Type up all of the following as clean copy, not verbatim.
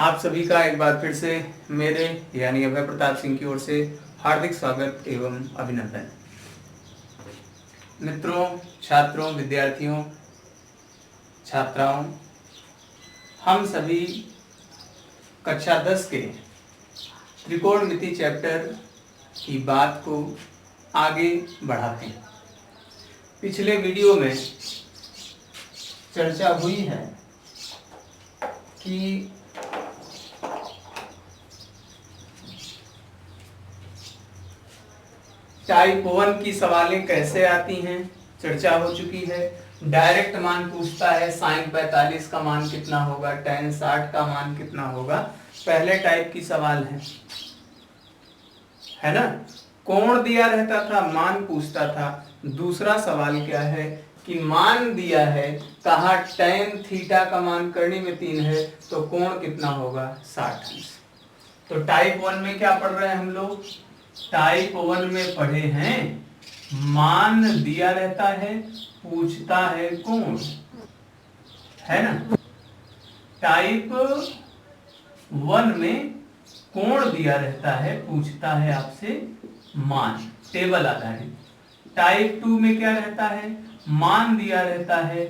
आप सभी का एक बार फिर से मेरे यानी अभय प्रताप सिंह की ओर से हार्दिक स्वागत एवं अभिनंदन। मित्रों, छात्रों, विद्यार्थियों, छात्राओं, हम सभी कक्षा 10 के त्रिकोणमिति चैप्टर की बात को आगे बढ़ाते हैं। पिछले वीडियो में चर्चा हुई है कि टाइप 1 की सवालें कैसे आती हैं, चर्चा हो चुकी है। डायरेक्ट मान पूछता है sin 45 का मान कितना होगा, tan 60 का मान कितना होगा, पहले टाइप की सवाल है ना। कोण दिया रहता था, मान पूछता था। दूसरा सवाल क्या है कि मान दिया है, कहा tan थीटा का मान करनी में 3 है तो कोण कितना होगा 60 अंश। तो टाइप 1 में क्या पढ़ रहे हैं हम लोग? टाइप 1 में पढ़े हैं मान दिया रहता है, पूछता है कोण, है ना। टाइप 1 में कोण दिया रहता है, पूछता है आपसे मान, टेबल आधारित। टाइप 2 में क्या रहता है? मान दिया रहता है,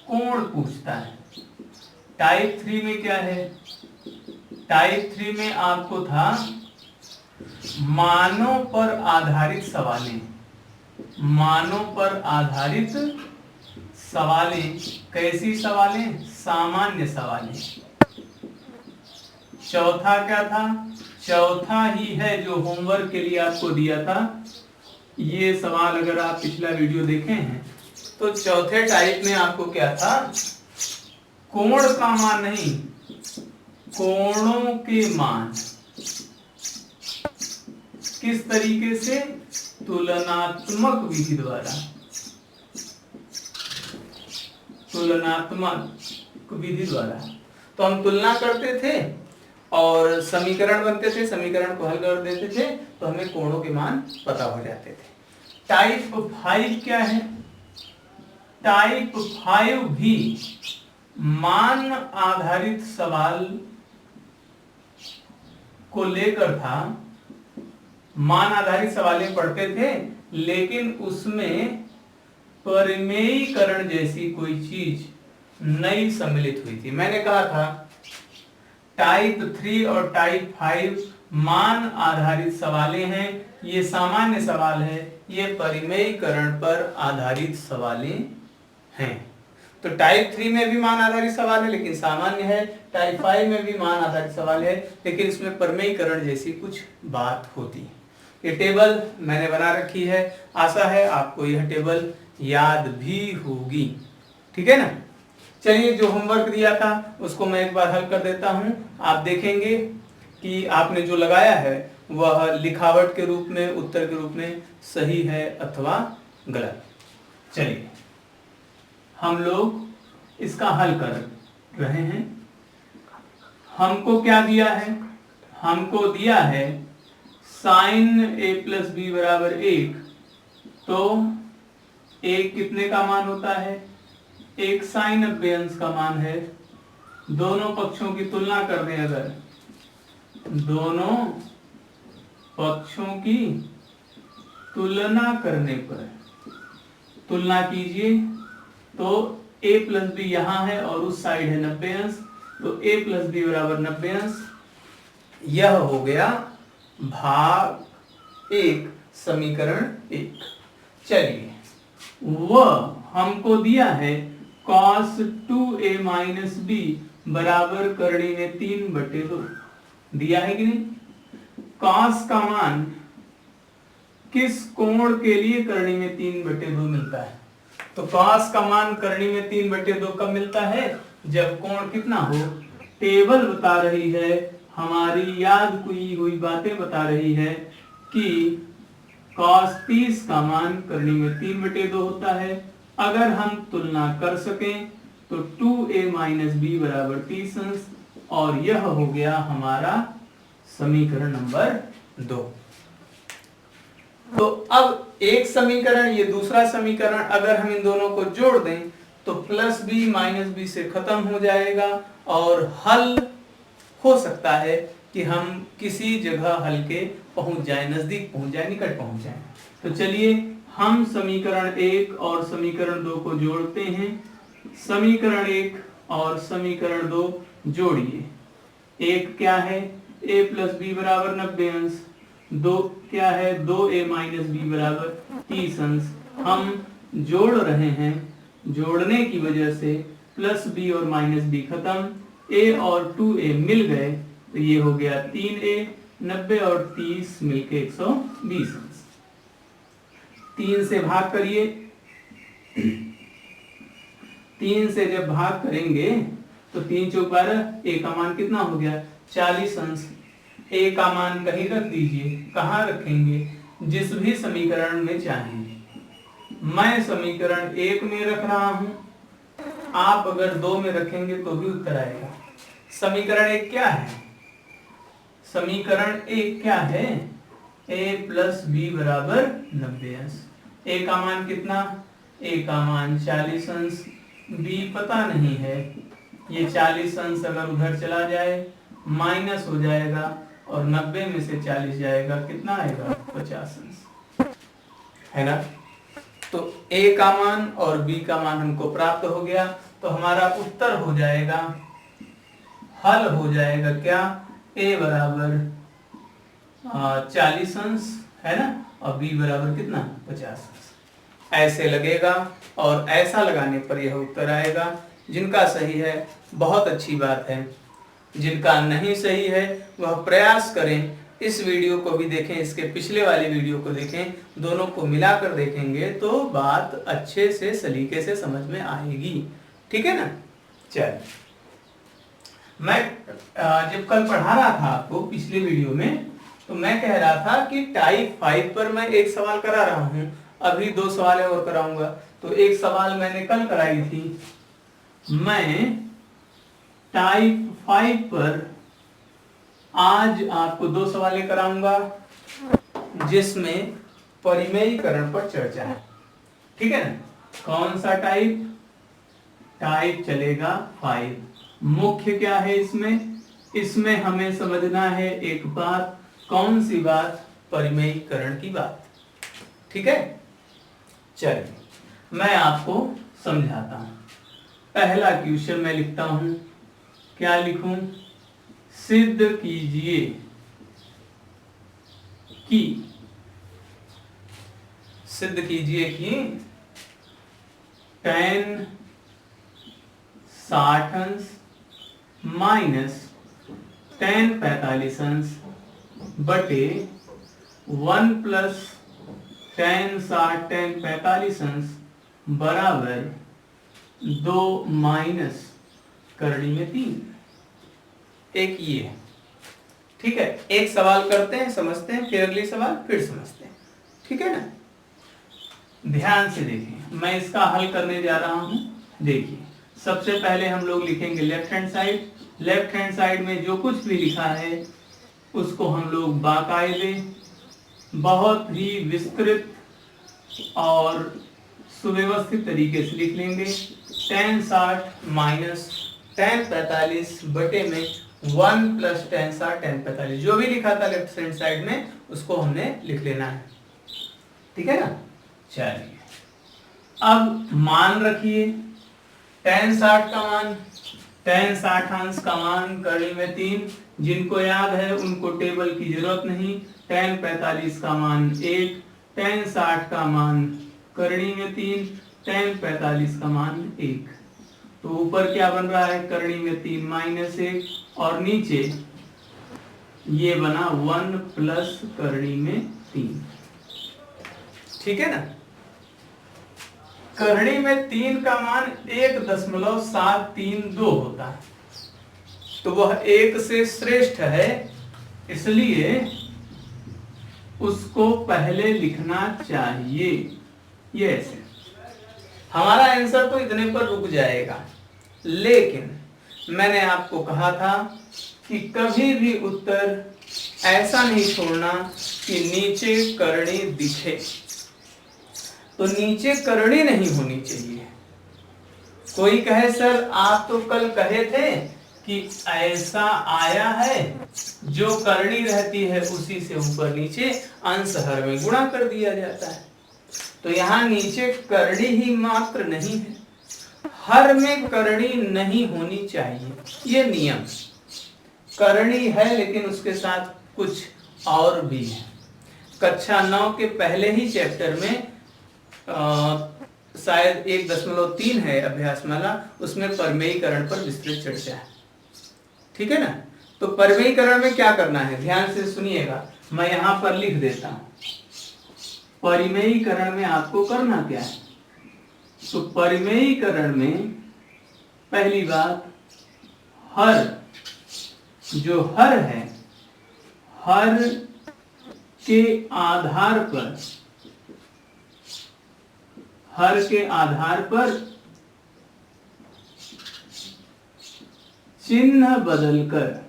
कोण पूछता है। टाइप 3 में क्या है? टाइप 3 में आपको था मानों पर आधारित सवालें। मानों पर आधारित सवालें कैसी सवालें? सामान्य सवालें। चौथा क्या था? चौथा ही है जो होमवर्क के लिए आपको दिया था। ये सवाल अगर आप पिछला वीडियो देखे हैं तो चौथे टाइप में आपको क्या था? कोण का मान नहीं, कोणों के मान। किस तरीके से? तुलनात्मक विधि द्वारा। तुलनात्मक विधि द्वारा तो हम तुलना करते थे और समीकरण बनते थे, समीकरण को हल कर देते थे तो हमें कोणों के मान पता हो जाते थे। टाइप 5 क्या है? टाइप 5 भी मान आधारित सवाल को लेकर था। मान आधारित सवालें पढ़ते थे लेकिन उसमें परिमेयीकरण जैसी कोई चीज नई सम्मिलित हुई थी। मैंने कहा था टाइप 3 और टाइप 5 मान आधारित सवालें हैं, ये सामान्य सवाल है, ये परिमेयीकरण पर आधारित सवालें हैं। तो टाइप 3 में भी मान आधारित सवाल है लेकिन सामान्य है, टाइप 5 में भी मान आधारित सवाल है लेकिन इसमें परिमेयीकरण जैसी कुछ बात होती है। ये टेबल मैंने बना रखी है, आशा है आपको यह टेबल याद भी होगी, ठीक है ना। चलिए, जो होमवर्क दिया था उसको मैं एक बार हल कर देता हूं। आप देखेंगे कि आपने जो लगाया है वह लिखावट के रूप में, उत्तर के रूप में सही है अथवा गलत। चलिए हम लोग इसका हल कर रहे हैं। हमको क्या दिया है? हमको दिया है sin a + b = 1, तो 1 कितने का मान होता है? 1 sin 90 अंश का मान है। दोनों पक्षों की तुलना कर दें, अगर दोनों पक्षों की तुलना करने पर, तुलना कीजिए तो a + b यहाँ है और उस साइड है 90 अंश, तो a + b = 90 अंश। यह हो गया भाग 1, समीकरण 1। चलिए, वह हमको दिया है cos 2a - b बराबर करनी में 3/2 दिया है कि नहीं। cos का मान किस कोण के लिए करनी में 3/2 मिलता है? तो cos का मान करनी में 3/2 कब मिलता है? जब कोण कितना हो? टेबल बता रही है, हमारी याद की हुई बातें बता रही है कि cos 30 का मान करनी में 3/2 होता है। अगर हम तुलना कर सकें तो 2a - b = 30 अंश, और यह हो गया हमारा समीकरण नंबर 2। तो अब एक समीकरण, ये दूसरा समीकरण, अगर हम इन दोनों को जोड़ दें तो +b - b से खत्म हो जाएगा और हल हो सकता है कि हम किसी जगह हल्के पहुंच जाए, नजदीक पहुंच जाए, निकट पहुंच जाए। तो चलिए हम समीकरण 1 और समीकरण 2 को जोड़ते हैं। समीकरण 1 और समीकरण 2 जोड़िए। एक क्या है, a प्लस बी बराबर 90 अंश। दो क्या है, 2a माइनस बी बराबर 30 अंश। हम जोड़ रहे हैं, जोड़ने की वजह से प्लस बी और माइनस बी खत्म, a और 2a मिल गए, तो ये हो गया 3a। 90 और 30 मिलके 120 अंश। 3 से भाग करिए। 3 से जब भाग करेंगे तो 3 चौक 12, a का मान कितना हो गया, 40 अंश। a का मान कहीं रख दीजिए, कहाँ रखेंगे, जिस भी समीकरण में चाहेंगे। मैं समीकरण 1 में रख रहा हूं, आप अगर 2 में रखेंगे तो भी उत्तर आएगा। समीकरण 1 क्या है, समीकरण 1 क्या है, a प्लस बी बराबर 90 अंश। a का मान कितना, a का मान 40 अंश, b पता नहीं है, ये 40 अंश अगर उधर चला जाए माइनस हो जाएगा और 90 में से 40 जाएगा, कितना आएगा, 50 अंश, है ना। तो a का मान और b का मान हमको प्राप्त हो गया, तो हमारा उत्तर हो जाएगा, हल हो जाएगा क्या, a बराबर 40 अंश, है ना, और b बराबर कितना, 50 अंश। ऐसे लगेगा और ऐसा लगाने पर यह उत्तर आएगा। जिनका सही है बहुत अच्छी बात है, जिनका नहीं सही है वह प्रयास करें, इस वीडियो को भी देखें, इसके पिछले वाले वीडियो को देखें, दोनों को मिलाकर देखेंगे तो बात अच्छे से सलीके से समझ में आएगी। ठीक है ना। चल, मैं जब कल पढ़ा रहा था आपको पिछले वीडियो में, तो मैं कह रहा था कि टाइप 5 पर मैं एक सवाल करा रहा हूं, अभी 2 सवाल और कराऊंगा। तो एक सवाल मैंने कल कराई थी, मैं टाइप 5 पर आज आपको 2 सवाल कराऊंगा जिसमें परिमेयीकरण पर चर्चा है। ठीक है ना। कौन सा टाइप, टाइप चलेगा 5। मुख्य क्या है इसमें, इसमें हमें समझना है एक बात, कौन सी बात, परिमेयीकरण की बात। ठीक है। चलिए मैं आपको समझाता हूं। पहला क्वेश्चन मैं लिखता हूं, क्या लिखूं, सिद्ध कीजिए कि, सिद्ध कीजिए कि tan 60 अंश माइनस tan 45 अंश बटे 1 प्लस tan 60 tan 45 अंश बराबर 2 माइनस करड़ी में 3। एक ये है। ठीक है, एक सवाल करते हैं, समझते हैं, फिर अगली सवाल फिर समझते हैं। ठीक है ना। ध्यान से देखिए, मैं इसका हल करने जा रहा हूं। देखिए, सबसे पहले हम लोग लिखेंगे left hand side. Left hand side में जो कुछ भी लिखा है उसको हम लोग बाकायदे बहुत ही विस्तृत और सुव्यवस्थित तरीके से लिख लेंगे। tan 60 माइनस tan 45 बटे में 1 प्लस tan 60 tan 45, जो भी लिखा था लेफ्ट हैंड साइड में उसको हमने लिख लेना है। ठीक है ना। चलिए अब मान रखिए, tan 60 का मान, tan 60 अंश का मान करड़ी में 3, जिनको याद है उनको टेबल की जरूरत नहीं। tan 45 का मान 1, tan 60 का मान करड़ी में 3, tan 45 का मान 1। तो ऊपर क्या बन रहा है, करड़ी में 3 माइनस 1, और नीचे ये बना 1 प्लस करड़ी में 3। ठीक है ना। करड़ी में 3 का मान 1.732 होता है, तो वह 1 से श्रेष्ठ है, इसलिए उसको पहले लिखना चाहिए। ये ऐसे हमारा आंसर तो इतने पर रुक जाएगा, लेकिन मैंने आपको कहा था कि कभी भी उत्तर ऐसा नहीं छोड़ना कि नीचे करड़ी दिखे, तो नीचे करड़ी नहीं होनी चाहिए। कोई कहे सर आप तो कल कहे थे कि ऐसा आया है जो करनी रहती है उसी से ऊपर नीचे अंश हर में गुणा कर दिया जाता है। तो यहाँ नीचे करनी ही मात्र नहीं है, हर में करनी नहीं होनी चाहिए, ये नियम। करनी है लेकिन उसके साथ कुछ और भी है। कक्षा 9 के पहले ही चैप्टर में शायद 1.3 है अभ्यासमाला, उसमें परमेयीकरण पर विस्तृत चर्चा है, ठीक है ना। तो परमेयीकरण में क्या करना है, ध्यान से सुनिएगा, मैं यहां पर लिख देता हूं। परिमेयीकरण में आपको करना क्या है, तो परिमेयीकरण में पहली बात, हर जो हर है, हर के आधार पर, हर के आधार पर चिन्ह बदलकर,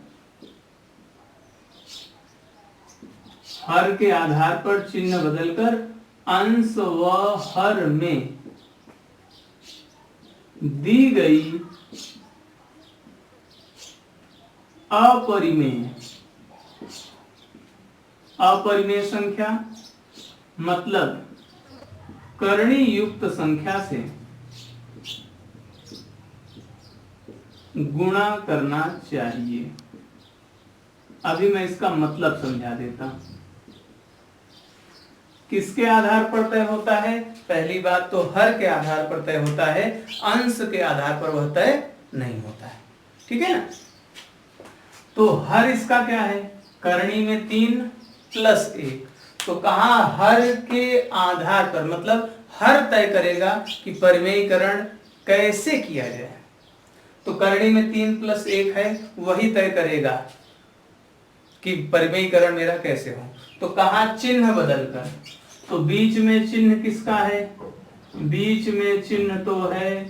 हर के आधार पर चिन्ह बदलकर अंश व हर में दी गई अपरिमेय, अपरिमेय संख्या मतलब करणी युक्त संख्या से गुणा करना चाहिए। अभी मैं इसका मतलब समझा देता हूं। किसके आधार पर तय होता है, पहली बात तो हर के आधार पर तय होता है, अंश के आधार पर वह तय नहीं होता है, ठीक है ना। तो हर इसका क्या है, करणी में 3 + 1, तो कहा हर के आधार पर, मतलब हर तय करेगा कि परिमेयीकरण कैसे किया जाए। तो करणी में 3 + 1 है, वही तय करेगा कि परिमेयीकरण मेरा कैसे हो। तो कहा चिन्ह बदलकर, तो बीच में चिन्ह किसका है, बीच में चिन्ह तो है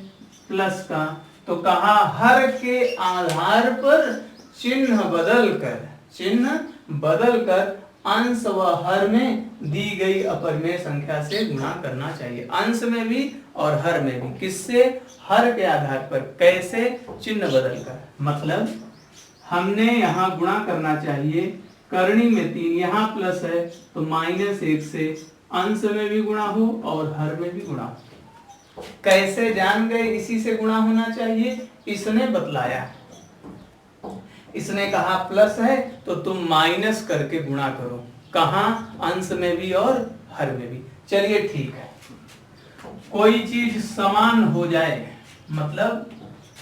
प्लस का, तो कहा हर के आधार पर चिन्ह बदलकर, चिन्ह बदलकर अंश व हर में दी गई अपरिमेय संख्या से गुणा करना चाहिए। अंश में भी और हर में भी, किससे, हर के आधार पर, कैसे, चिन्ह बदलकर। मतलब हमने यहाँ गुणा करना चाहिए, करणी में 3, यहाँ प्लस है तो -1 से अंश में भी गुणा हो और हर में भी गुणा हो। कैसे जान गए इसी से गुणा होना चाहिए, इसने बतलाया। इसने कहा प्लस है तो तुम माइनस करके गुणा करो, कहा अंश में भी और हर में भी। चलिए ठीक है, कोई चीज समान हो जाए, मतलब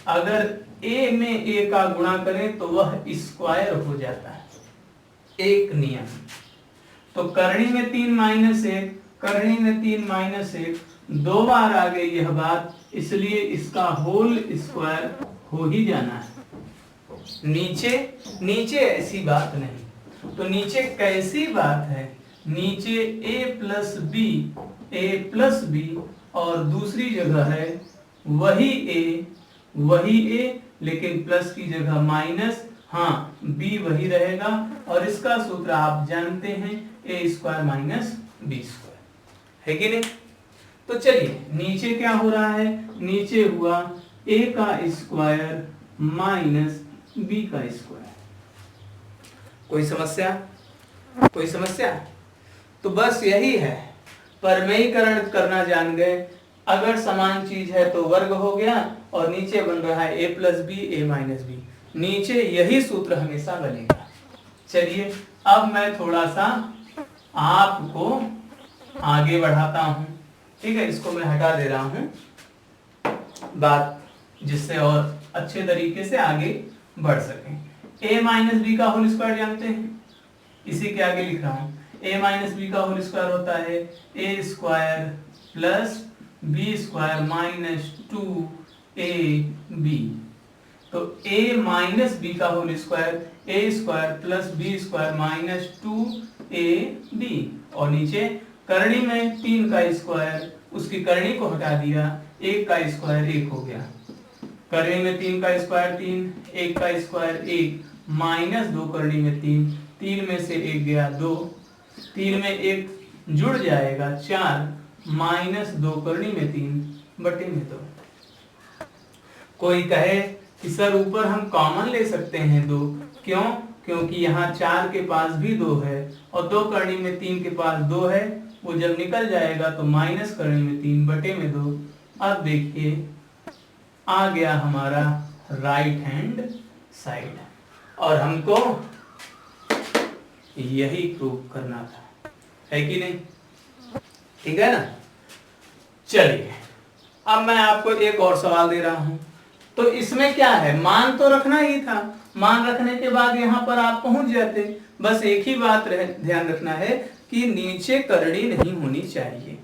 अगर a में a का गुणा करें तो वह स्क्वायर हो जाता है, एक नियम। तो करणी में 3 - 1, करणी में 3 - 1, 2 बार आ गई यह बात, इसलिए इसका होल स्क्वायर हो ही जाना है। नीचे नीचे ऐसी बात नहीं, तो नीचे कैसी बात है, नीचे a प्लस b और दूसरी जगह है वही a लेकिन प्लस की जगह माइनस, हाँ b वही रहेगा, और इसका सूत्र आप जानते हैं a² - b², है कि नहीं। तो चलिए नीचे क्या हो रहा है, नीचे हुआ a का स्क्वायर माइनस b का स्क्वायर। कोई समस्या, कोई समस्या। तो बस यही है, परमेयीकरण करना जान गए। अगर समान चीज है तो वर्ग हो गया, और नीचे बन रहा है a + b a - b, नीचे यही सूत्र हमेशा बनेगा। चलिए अब मैं थोड़ा सा आपको आगे बढ़ाता हूं, ठीक है। इसको मैं हटा दे रहा हूं बात, जिससे और अच्छे तरीके से आगे बढ़ सके। a - b का होल स्क्वायर जानते हैं, इसी के आगे लिख रहा हूं। a - b का होल स्क्वायर होता है a² + b² - 2ab। तो a - b का whole square a² + b² - 2ab, और नीचे करणी में 3 का स्क्वायर, उसकी करणी को हटा दिया, 1 का स्क्वायर 1 हो गया। करणी में 3 का स्क्वायर 3, 1 का स्क्वायर 1, -2 करणी में 3, 3 में से 1 गया 2, 3 में 1 जुड़ जाएगा 4, -2 करणी में 3 बटे में 2। कोई कहे कि सर ऊपर हम कॉमन ले सकते हैं 2। क्यों? क्योंकि यहाँ 4 के पास भी 2 है और 2 करनी में 3 के पास 2 है, वो जब निकल जाएगा तो माइनस करनी में 3 बटे में 2। अब देखिए आ गया हमारा राइट हैंड साइड और हमको यही प्रूव करना था, है कि नहीं? ठीक है ना? चलिए अब मैं आपको एक और सवाल दे रहा हूं। तो इसमें क्या है, मान तो रखना ही था, मान रखने के बाद यहां पर आप पहुंच जाते। बस एक ही बात ध्यान रखना है कि नीचे करड़ी नहीं होनी चाहिए,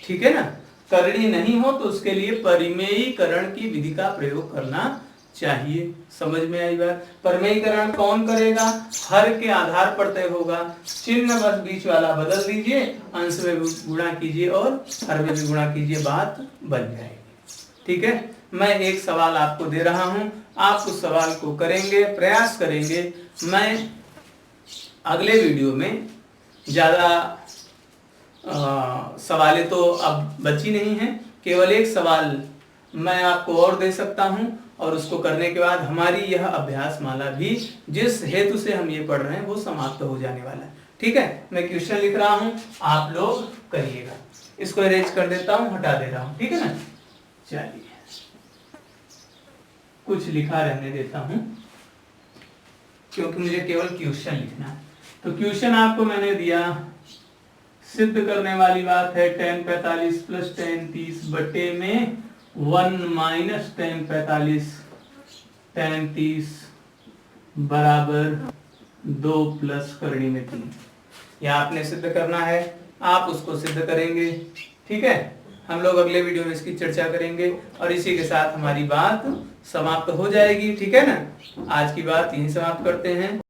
ठीक है ना? करड़ी नहीं हो तो उसके लिए परिमेयीकरण की विधि का प्रयोग करना चाहिए। समझ में आई बात? परिमेयीकरण कौन करेगा? हर के आधार पर तय होगा। चिन्ह बस बीच वाला बदल दीजिए, अंश में गुणा कीजिए और हर में भी गुणा कीजिए, बात बन जाएगी। ठीक है, मैं एक सवाल आपको दे रहा हूं, आप उस सवाल को करेंगे, प्रयास करेंगे। मैं अगले वीडियो में ज्यादा सवालें तो अब बची नहीं है, केवल एक सवाल मैं आपको और दे सकता हूं और उसको करने के बाद हमारी यह अभ्यास माला भी जिस हेतु से हम ये पढ़ रहे हैं वो समाप्त हो जाने वाला है। ठीक है, मैं क्वेश्चन लिख रहा हूं, आप लोग करिएगा। इसको अरेंज कर देता हूं, हटा दे रहा हूं, ठीक है ना? चलिए कुछ लिखा रहने देता हूं क्योंकि मुझे केवल क्वेश्चन लिखना है। तो क्वेश्चन आपको मैंने दिया, सिद्ध करने वाली बात है tan 45 प्लस tan 30 बटे में 1 माइनस tan 45 tan 30 बराबर 2 प्लस करनी में 3। यह आपने सिद्ध करना है, आप उसको सिद्ध करेंगे। ठीक है, हम लोग अगले वीडियो में इसकी चर्चा करेंगे और इसी के साथ हमारी बात समाप्त हो जाएगी। ठीक है ना? आज की बात यहीं समाप्त करते हैं।